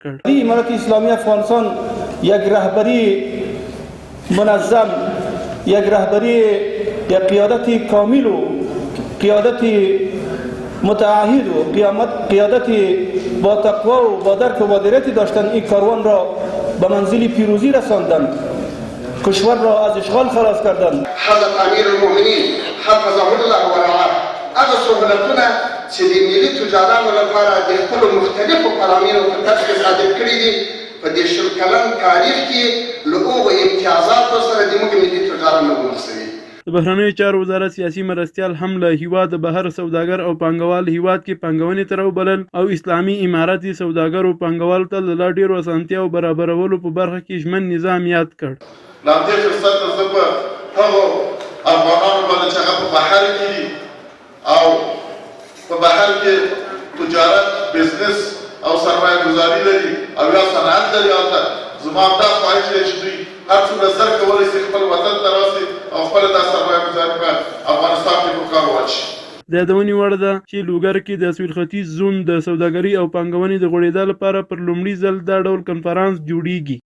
کړ. امارت اسلامی افغانستان یک رهبری منظم، یک رهبری، یک قیادت کامل و قیادت متعهد و قیادت با تقوا و با درک و با درایت داشتن این کاروان را به منزل پیروزی رساندند، کشور را از اشغال خلاص کردند. حضرت امیر المؤمنین حفظه الله و رعاه هغه سهولتونه چې د ملي تجارانو لپاره د خپلو مختلفو فرامینو په ترڅ کې صادر کړي دي، په دې 20 کلن تاریخ کې له هغو امتیازاتو سره زموږ ملي تجاران ومخ شوي. د بهرنیو چارو وزارت سیاسي مرستیال هم له هیواد بهر سوداګر او پانګوال هیواد کې پانګونې ته راوبلل او اسلامي امارت سوداګر او پانګوال ته له لا ډېرو اسانتیاوو برابرولو په برخه کې ژمن نظام یاد کړ. له همدې فرصته زه په هغو افغانانو باندې چې هغه په بهر کې دي او په بهر کې تجارت، بزنس او سرمایه گذاري لري او یا صنعت لري، او زما همدا خواهش دی چې دوی هر څومره زر کولی شي خپل وطن ته راسي او خپله دا سرمایه گذاري په افغانستان کې په کار واچوي. د یادونې وړ ده چې لوګر کې د سویل ختیځ زون د سوداګرۍ او پانګونې د غوړېدا لپاره پر لومړي ځل دا ډول کنفرانس جوړیږي.